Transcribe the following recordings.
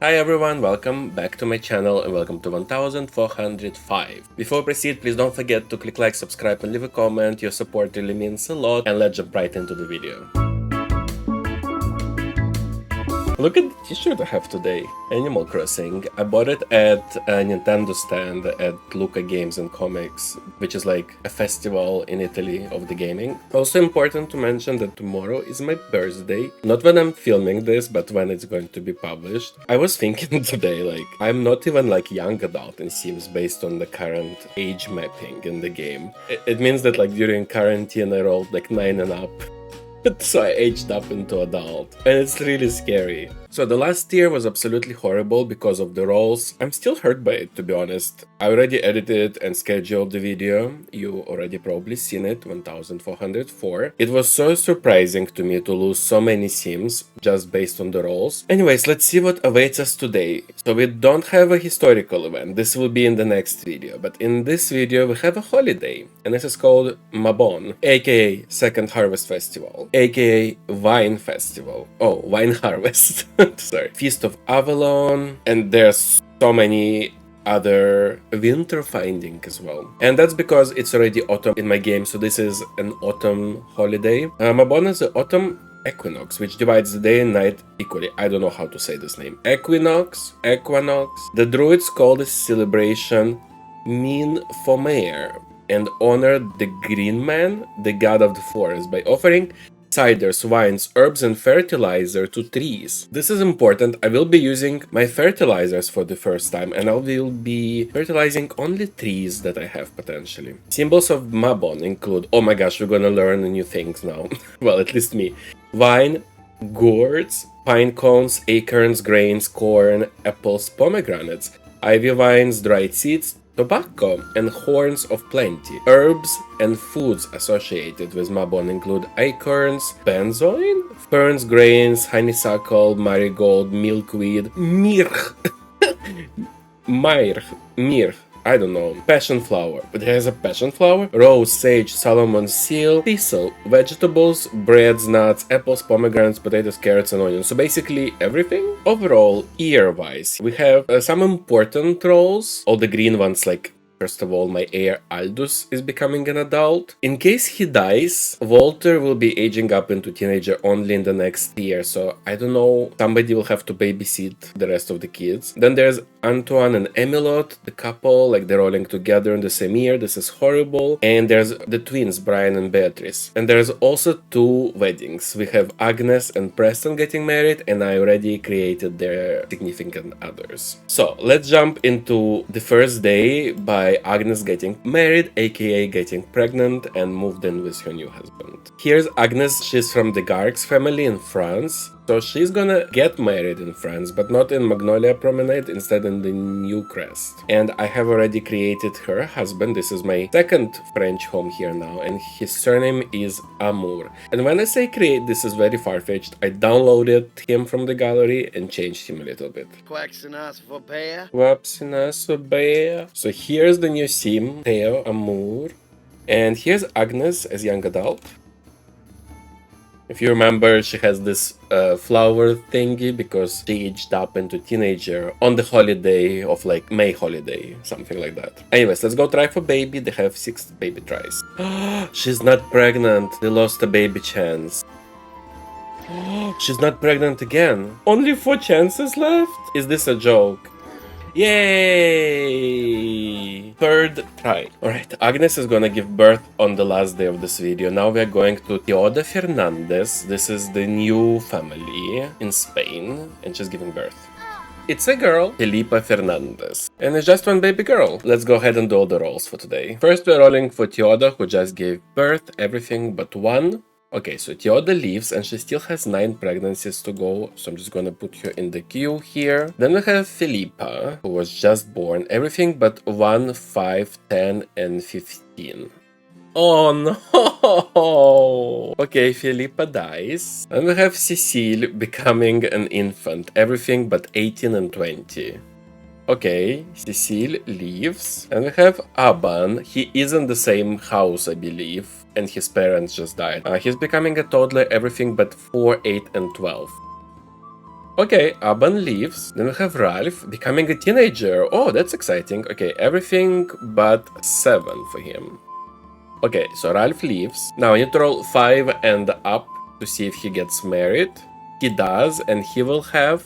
Hi everyone, welcome back to my channel and welcome to 1405. Before we proceed, please don't forget to click like, subscribe and leave a comment. Your support really means a lot, and let's jump right into the video. Look at the t-shirt I have today. Animal Crossing. I bought it at a Nintendo stand at Luca Games and Comics, which is like a festival in Italy of the gaming. Also important to mention that tomorrow is my birthday. Not when I'm filming this, but when it's going to be published. I was thinking today, like, I'm not even like young adult in Sims based on the current age mapping in the game. It means that like during quarantine I rolled like 9 and up. So I aged up into adult, and it's really scary. So the last year was absolutely horrible because of the rolls. I'm still hurt by it, to be honest. I already edited and scheduled the video. You already probably seen it, 1404. It was so surprising to me to lose so many sims just based on the rolls. Anyways, let's see what awaits us today. So we don't have a historical event. This will be in the next video. But in this video we have a holiday, and this is called Mabon, aka Second Harvest Festival, aka Wine Festival. Oh, Wine Harvest. Sorry. Feast of Avalon, and there's so many other winter finding as well. And that's because it's already autumn in my game, so this is an autumn holiday. Mabon is the autumn equinox, which divides the day and night equally. I don't know how to say this name. Equinox. The druids call this celebration Min Fomer and honor the green man, the god of the forest, by offering ciders, wines, herbs and fertilizer to trees. This is important. I will be using my fertilizers for the first time, and I will be fertilizing only trees that I have potentially. Symbols of Mabon include, oh my gosh, we're gonna learn new things now. Well, at least me. Wine, gourds, pine cones, acorns, grains, corn, apples, pomegranates, ivy vines, dried seeds, tobacco, and horns of plenty. Herbs and foods associated with Mabon include acorns, benzoin, ferns, grains, honeysuckle, marigold, milkweed, myrrh, myrrh, I don't know, passion flower. But there's a passion flower? Rose, sage, Solomon's seal, thistle, vegetables, breads, nuts, apples, pomegranates, potatoes, carrots, and onions. So basically everything. Overall, year-wise, we have some important roles. All the green ones, like, first of all, my heir Aldus is becoming an adult. In case he dies, Walter will be aging up into teenager only in the next year, so I don't know, somebody will have to babysit the rest of the kids. Then there's Antoine and Emilot, the couple, like they're rolling together in the same year. This is horrible. And there's the twins, Brian and Beatrice. And there's also 2 weddings. We have Agnés and Preston getting married, and I already created their significant others. So let's jump into the first day by Agnés getting married, aka getting pregnant and moved in with her new husband. Here's Agnés. She's from the Garges family in France. So she's gonna get married in France, but not in Magnolia Promenade, instead in the New Crest. And I have already created her husband. This is my second French home here now, and his surname is Amour. And when I say create, this is very far-fetched. I downloaded him from the gallery and changed him a little bit. So here's the new sim, Theo Amour. And here's Agnés as young adult. If you remember, she has this flower thingy because she aged up into teenager on the holiday of like May holiday, something like that. Anyways, let's go try for baby. They have 6 baby tries. She's not pregnant. They lost a baby chance. She's not pregnant again. Only 4 chances left? Is this a joke? Yay! 3rd try. Alright, Agnés is gonna give birth on the last day of this video. Now we are going to Teoda Fernandez. This is the new family in Spain, and she's giving birth. It's a girl, Felipa Fernandez. And it's just 1 baby girl. Let's go ahead and do all the rolls for today. First we're rolling for Teoda, who just gave birth, everything but 1. Okay, so Teoda leaves and she still has 9 pregnancies to go, so I'm just gonna put her in the queue here. Then we have Felipa, who was just born, everything but 1, 5, 10, and 15. Oh no! Okay, Felipa dies. And we have Cecile becoming an infant, everything but 18 and 20. Okay, Cecile leaves. And we have Aban. He is in the same house, I believe, and his parents just died. He's becoming a toddler, everything but 4, 8, and 12. Okay, Aban leaves. Then we have Ralph becoming a teenager. Oh, that's exciting. Okay, everything but 7 for him. Okay, so Ralph leaves. Now I need to roll 5 and up to see if he gets married. He does, and he will have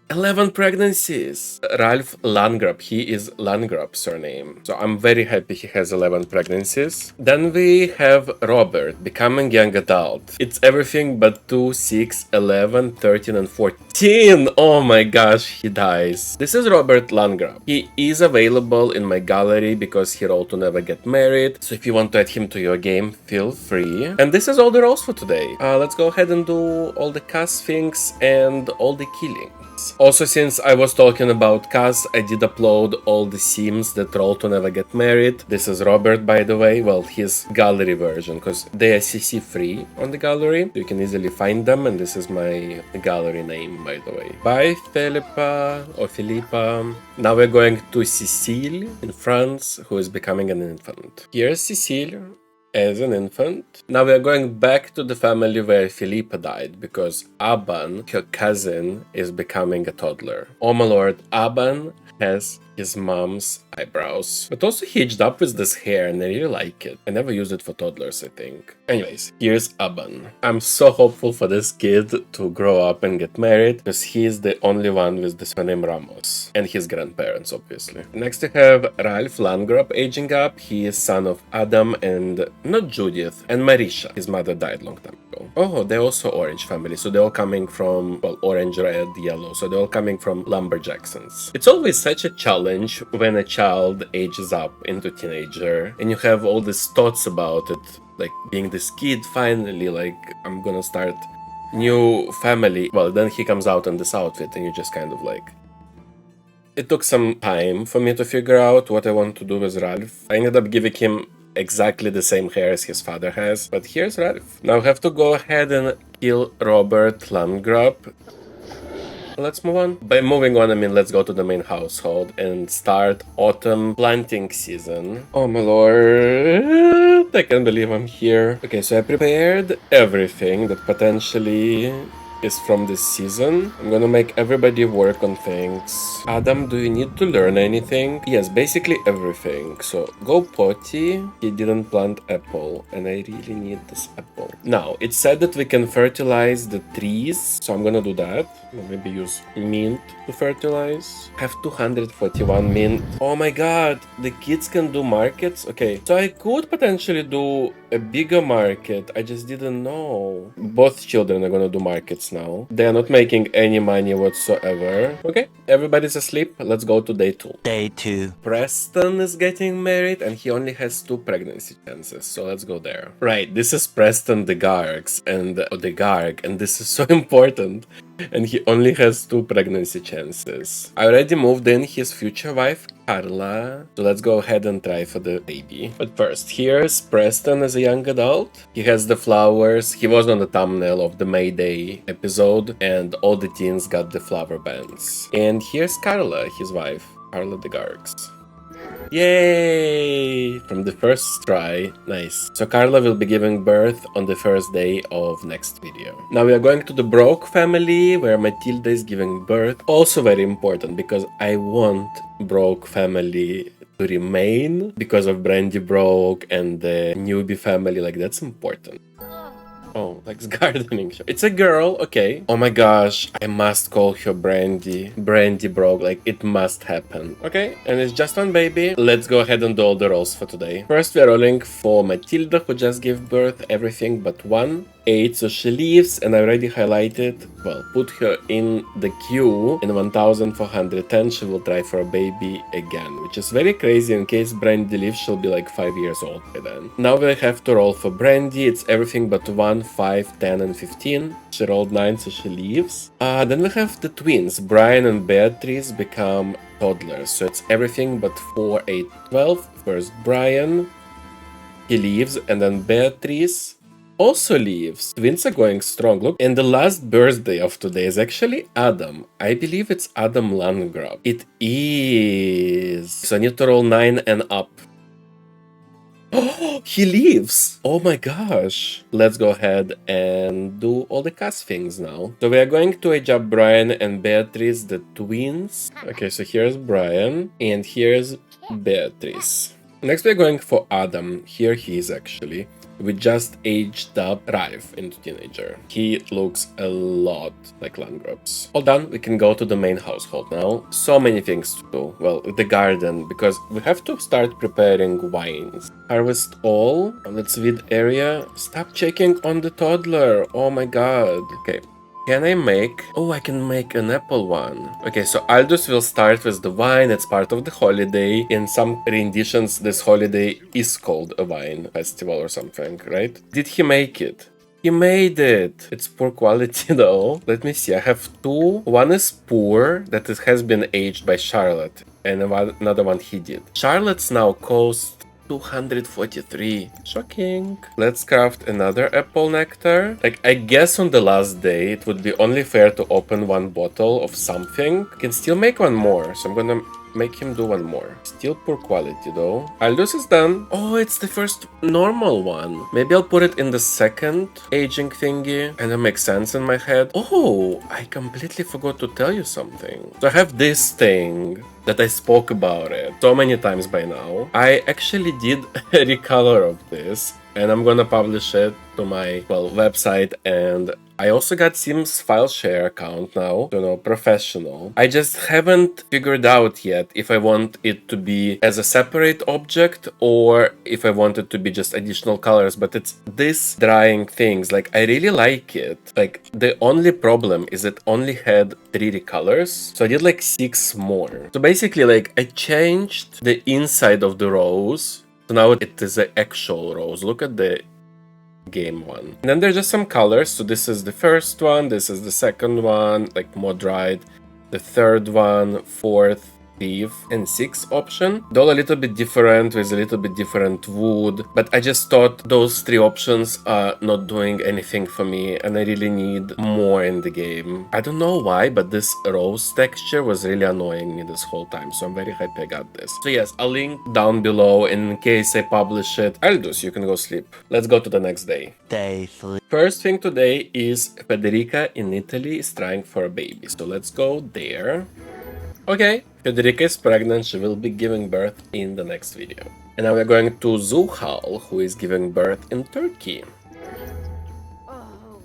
11 pregnancies. Ralph Landgrab, he is Landgrab's surname. So I'm very happy he has 11 pregnancies. Then we have Robert, becoming young adult. It's everything but 2, 6, 11, 13, and 14. Oh my gosh, he dies. This is Robert Landgrab. He is available in my gallery because he rolled to never get married. So if you want to add him to your game, feel free. And this is all the rolls for today. Let's go ahead and do all the cast things and all the killing. Also, since I was talking about Kaz, I did upload all the Sims that roll to never get married. This is Robert, by the way, well, his gallery version, because they are CC free on the gallery. You can easily find them, and this is my gallery name, by the way. Bye, Philippa or Philippa. Now we're going to Cécile in France, who is becoming an infant. Here's Cécile as an infant. Now we are going back to the family where Philippa died, because Aban, her cousin, is becoming a toddler. Oh my lord, Aban has his mom's eyebrows. But also he aged up with this hair and I really like it. I never used it for toddlers, I think. Anyways, here's Aban. I'm so hopeful for this kid to grow up and get married, because he is the only one with the surname Ramos. And his grandparents, obviously. Next we have Ralph Landgrab aging up. He is son of Adam and not Judith, and Marisha. His mother died long time ago. Oh, they're also orange family, so they're all coming from, well, orange, red, yellow, so they're all coming from Lumberjacksons. It's always such a challenge when a child ages up into teenager and you have all these thoughts about it, like being this kid finally, like I'm gonna start new family. Well, then he comes out in this outfit and you just kind of like... It took some time for me to figure out what I want to do with Ralph. I ended up giving him exactly the same hair as his father has, but here's Ralph. Now I have to go ahead and kill Robert Landgrab. Let's move on. By moving on, I mean let's go to the main household and start autumn planting season. Oh my lord, I can't believe I'm here. Okay, so I prepared everything that potentially is from this season. I'm gonna make everybody work on things. Adam, do you need to learn anything? Yes, basically everything. So go potty. He didn't plant apple and I really need this apple. Now, it said that we can fertilize the trees, so I'm gonna do that. Maybe use mint to fertilize. Have 241 mint. Oh my god, the kids can do markets? Okay, so I could potentially do a bigger market. I just didn't know. Both children are gonna do markets now. They are not making any money whatsoever. Okay, everybody's asleep. Let's go to day 2. Day 2. Preston is getting married and he only has 2 pregnancy chances, so let's go there. Right, this is Preston the Garges and the Garg, and this is so important. And he only has 2 pregnancy chances. I already moved in his future wife, Carla. So let's go ahead and try for the baby. But first, here's Preston as a young adult. He has the flowers. He was on the thumbnail of the May Day episode, and all the teens got the flower bands. And here's Carla, his wife, Carla the Garges. Yay! From the first try. Nice. So Carla will be giving birth on the first day of next video. Now we are going to the Broke family, where Matilda is giving birth. Also very important, because I want Broke family to remain because of Brandy Broke and the newbie family. Like, that's important. Oh, like gardening show. It's a girl, okay. Oh my gosh, I must call her Brandy. Brandy Broke, like it must happen. Okay, and it's just one baby. Let's go ahead and do all the rolls for today. First, we're rolling for Matilda, who just gave birth, everything but 1. 8, so she leaves, and I already highlighted, well, put her in the queue. In 1410, she will try for a baby again, which is very crazy. In case Brandy leaves, she'll be like 5 years old by then. Now we have to roll for Brandy. It's everything but 1, 5, 10, and 15. She rolled 9, so she leaves. Then we have the twins. Brian and Beatrice become toddlers, so it's everything but 4, 8, 12. First Brian, he leaves, and then Beatrice also leaves. Twins are going strong. Look, and the last birthday of today is actually Adam. I believe it's Adam Landgrab. It is. So I need to roll 9 and up. Oh, he leaves! Oh my gosh! Let's go ahead and do all the cast things now. So we are going to age up Brian and Beatrice, the twins. Okay, so here's Brian, and here's Beatrice. Next we're going for Adam. Here he is actually. We just aged up Ralph into teenager. He looks a lot like Landgrabs. All done, we can go to the main household now. So many things to do. Well, the garden, because we have to start preparing wines. Harvest all. Let's weed area. Stop checking on the toddler. Oh my god. Okay. Can I make... Oh, I can make an apple one. Okay, so Aldus will start with the wine. It's part of the holiday. In some renditions, this holiday is called a wine festival or something, right? Did he make it? He made it! It's poor quality though. Let me see, I have two. One is poor, that it has been aged by Charlotte. And another one he did. Charlotte's now cost 243. Shocking. Let's craft another apple nectar. Like, I guess on the last day, it would be only fair to open one bottle of something. I can still make one more, so I'm gonna make him do one more. Still poor quality though. Aldus is done. Oh, it's the first normal one. Maybe I'll put it in the second aging thingy. And it makes sense in my head. Oh, I completely forgot to tell you something. So I have this thing that I spoke about it so many times by now. I actually did a recolor of this, and I'm gonna publish it to my, well, website, and I also got Sims file share account now, you know, professional. I just haven't figured out yet if I want it to be as a separate object or if I want it to be just additional colors, but it's this drying things, like I really like it. Like the only problem is it only had 3 recolors, so I did like 6 more. So basically like I changed the inside of the rose, so now it is an actual rose. Look at the game one. And then there's just some colors. So this is the first one, this is the second one, like more dried, the third one, fourth, fifth, and sixth option. They're all a little bit different with a little bit different wood, but I just thought those 3 options are not doing anything for me and I really need more in the game. I don't know why, but this rose texture was really annoying me this whole time, so I'm very happy I got this. So yes, I'll link down below in case I publish it. Aldus, you can go sleep. Let's go to the next day. Day 3. First thing today is Federica in Italy is trying for a baby, so let's go there. Okay, Federica is pregnant, she will be giving birth in the next video. And now we're going to Zuhal, who is giving birth in Turkey.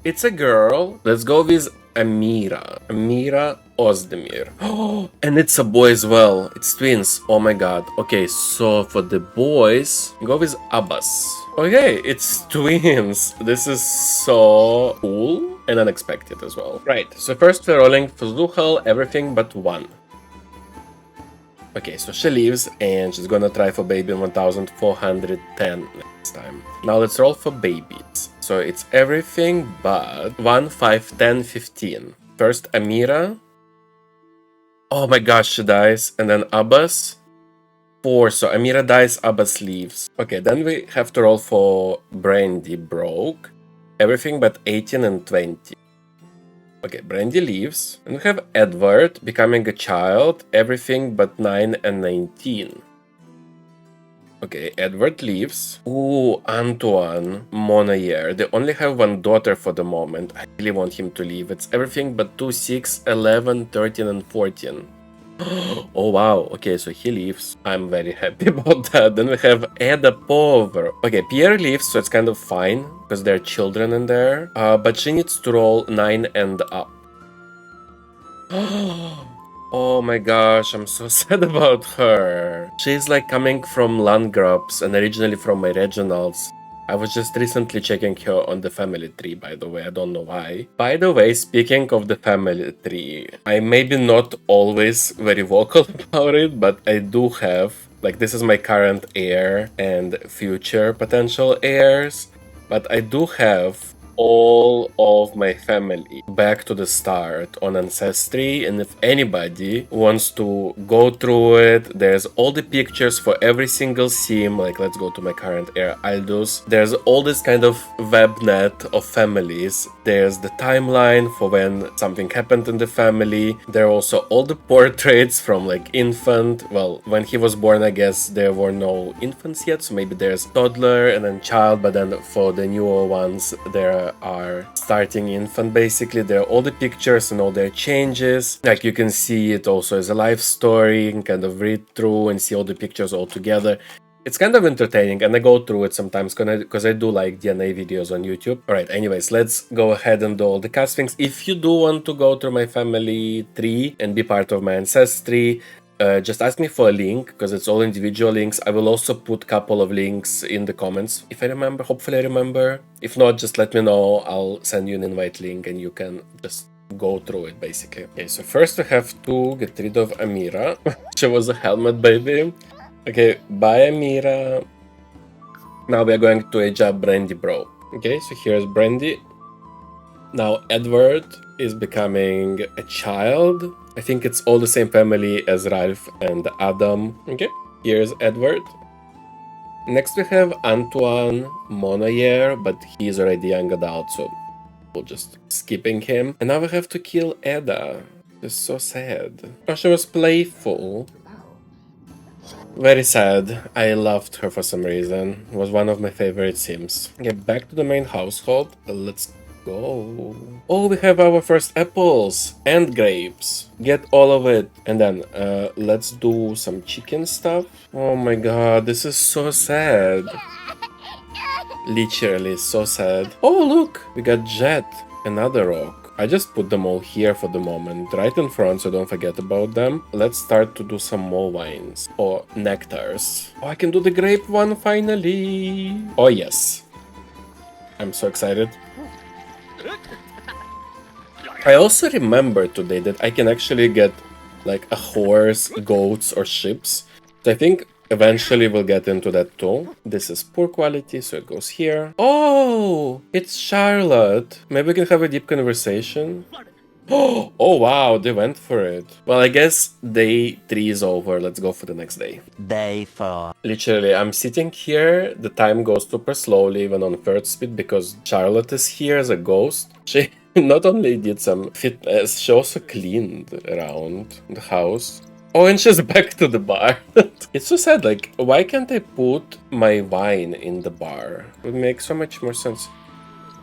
It's a girl. Let's go with Amira. Amira Ozdemir. Oh, and it's a boy as well. It's twins. Oh my god. Okay, so for the boys, go with Abbas. Okay, it's twins. This is so cool and unexpected as well. Right, so first we're rolling for Zuhal, everything but 1. Okay, so she leaves and she's gonna try for baby in 1410 next time. Now let's roll for babies. So it's everything but 1, 5, 10, 15. First Amira. Oh my gosh, she dies. And then Abbas. 4. So Amira dies, Abbas leaves. Okay, then we have to roll for Brandy broke. Everything but 18 and 20. Okay, Brandy leaves. And we have Edward becoming a child, everything but 9 and 19. Okay, Edward leaves. Ooh, Antoine Monayer. They only have 1 daughter for the moment. I really want him to leave. It's everything but 2, 6, 11, 13, and 14. Oh wow, okay, so he leaves. I'm very happy about that. Then we have Eda Pover. Okay, Pierre leaves, so it's kind of fine, because there are children in there. But she needs to roll 9 and up. Oh my gosh, I'm so sad about her. She's like coming from Landgrabs and originally from my regionals. I was just recently checking her on the family tree, by the way, I don't know why. By the way, speaking of the family tree, I'm maybe not always very vocal about it, but I do have, like, this is my current heir and future potential heirs, but I do have all of my family back to the start on Ancestry, and if anybody wants to go through it, there's all the pictures for every single sim. Like, let's go to my current heir, Aldus. There's all this kind of web net of families. There's the timeline for when something happened in the family. There are also all the portraits from like infant. Well, when he was born, I guess there were no infants yet, so maybe there's toddler and then child, but then for the newer ones there are starting infant. Basically there are all the pictures and all their changes. Like, you can see it also as a life story and kind of read through and see all the pictures all together. It's kind of entertaining, and I go through it sometimes because I do like DNA videos on YouTube. Alright, anyways, let's go ahead and do all the castings. If you do want to go through my family tree and be part of my ancestry, just ask me for a link, because it's all individual links. I will also put a couple of links in the comments, if I remember. Hopefully I remember. If not, just let me know. I'll send you an invite link and you can just go through it, basically. Okay, so first we have to get rid of Amira. She was a helmet baby. Okay, bye Amira. Now we are going to age up Brandy bro. Okay, so here's Brandy. Now Edward is becoming a child. I think it's all the same family as Ralph and Adam. Okay, here's Edward. Next we have Antoine Monoyer, but he's already young adult, so we'll just skipping him. And now we have to kill Edda. It's so sad. Oh, she was playful. Very sad. I loved her for some reason. Was one of my favorite sims. Okay, back to the main household. Let's go. Oh, we have our first apples and grapes. Get all of it. And then let's do some chicken stuff. Oh my god, this is so sad. Literally so sad. Oh, look, we got Jet, another rock. I just put them all here for the moment, right in front, so don't forget about them. Let's start to do some more wines, or nectars. Oh, I can do the grape one finally. Oh yes, I'm so excited. I also remember today that I can actually get like a horse, goats, or ships. So I think eventually we'll get into that too. This is poor quality, so it goes here. Oh, it's Charlotte. Maybe we can have a deep conversation. Oh wow, they went for it. Well, I guess day 3 is over. Let's go for the next day. Day 4. Literally, I'm sitting here. The time goes super slowly, even on third speed, because Charlotte is here as a ghost. She not only did some fitness, she also cleaned around the house. Oh, and she's back to the bar. It's so sad, like, why can't I put my wine in the bar? It would make so much more sense.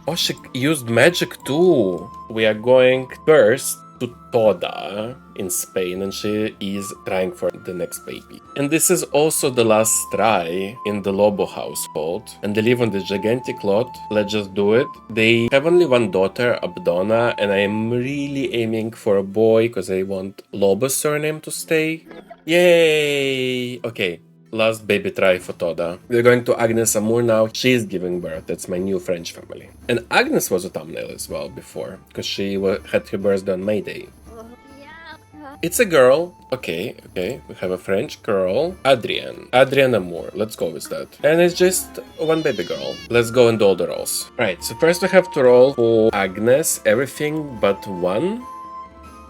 Oh, she used magic too. We are going first to Toda in Spain, and she is trying for the next baby. And this is also the last try in the Lobo household, and they live on this gigantic lot. Let's just do it. They have only one daughter, Abdona, and I am really aiming for a boy because I want Lobo's surname to stay. Yay! Okay. Last baby try for Toda. We're going to Agnés Amour now. She's giving birth. That's my new French family. And Agnés was a thumbnail as well before, because she had her birthday on May Day. It's a girl. Okay. We have a French girl. Adrienne Amour. Let's go with that. And it's just one baby girl. Let's go and do all the rolls. Right, so first we have to roll for Agnés, everything but one.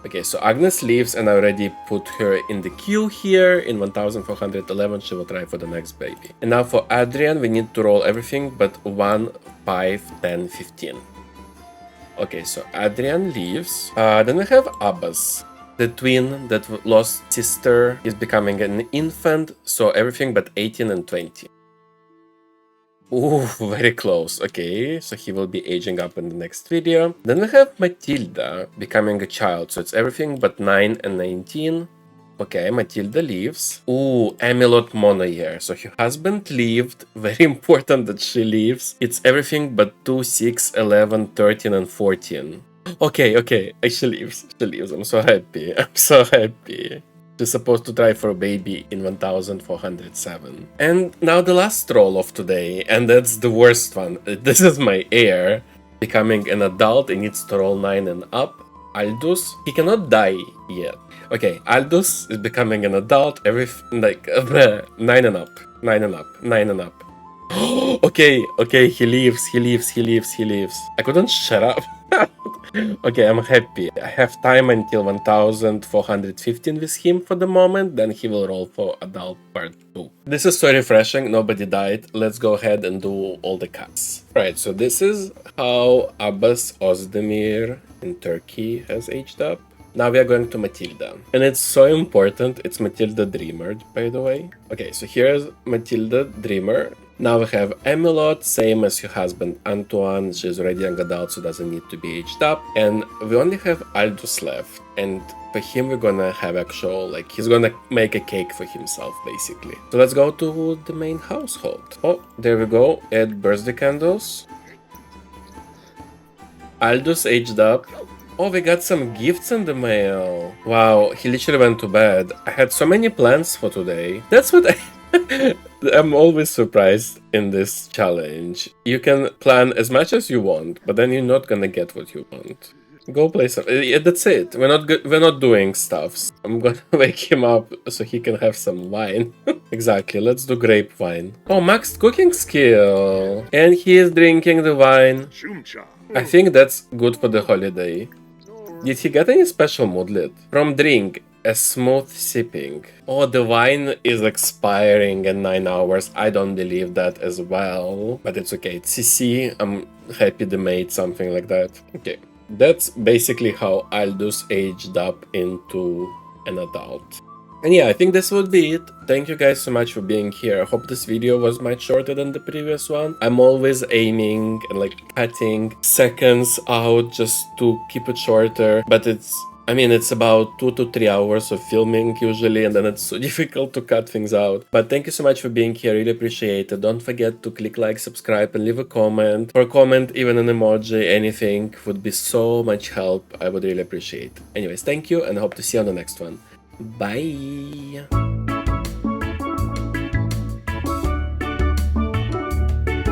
Okay, so Agnés leaves, and I already put her in the queue here. In 1411, she will try for the next baby. And now for Adrian, we need to roll everything but 1, 5, 10, 15. Okay, so Adrian leaves. Then we have Abbas. The twin that lost sister is becoming an infant, so everything but 18 and 20. Ooh, very close. Okay, so he will be aging up in the next video. Then we have Matilda becoming a child, so it's everything but 9 and 19. Okay, Matilda leaves. Ooh, Amelot Monoyer. So her husband lived. Very important that she leaves. It's everything but 2, 6, 11, 13, and 14. Okay, she leaves. I'm so happy. She's supposed to try for a baby in 1407. And now the last roll of today, and that's the worst one. This is my heir becoming an adult. He needs to roll 9 and up. Aldus, he cannot die yet. Okay, Aldus is becoming an adult. 9 and up. Okay, he leaves. I couldn't shut up. Okay, I'm happy. I have time until 1415 with him for the moment, then he will roll for adult part 2. This is so refreshing, nobody died. Let's go ahead and do all the cuts. Right, so this is how Abbas Ozdemir in Turkey has aged up. Now we are going to Matilda. And it's so important, it's Matilda Dreamer, by the way. Okay, so here's Matilda Dreamer. Now we have Emilot, same as your husband Antoine. She's already young adult, so doesn't need to be aged up. And we only have Aldus left. And for him, we're gonna have actual, like, he's gonna make a cake for himself, basically. So let's go to the main household. Oh, there we go. Add birthday candles. Aldus aged up. Oh, we got some gifts in the mail. Wow, he literally went to bed. I had so many plans for today. That's what I'm always surprised in this challenge. You can plan as much as you want, but then you're not gonna get what you want. Go play some. Yeah, that's it. We're not doing stuffs. I'm gonna wake him up so he can have some wine. Exactly. Let's do grape wine. Oh, maxed cooking skill, and he is drinking the wine. I think that's good for the holiday. Did he get any special moodlet? From drink, a smooth sipping. Oh, the wine is expiring in 9 hours. I don't believe that as well. But it's okay. It's CC. I'm happy they made something like that. Okay. That's basically how Aldus aged up into an adult. And yeah, I think this would be it. Thank you guys so much for being here. I hope this video was much shorter than the previous one. I'm always aiming and like cutting seconds out just to keep it shorter. But it's about 2 to 3 hours of filming usually, and then it's so difficult to cut things out. But thank you so much for being here, really appreciate it. Don't forget to click like, subscribe, and leave a comment. Or a comment, even an emoji, anything would be so much help. I would really appreciate it. Anyways, thank you, and I hope to see you on the next one. Bye!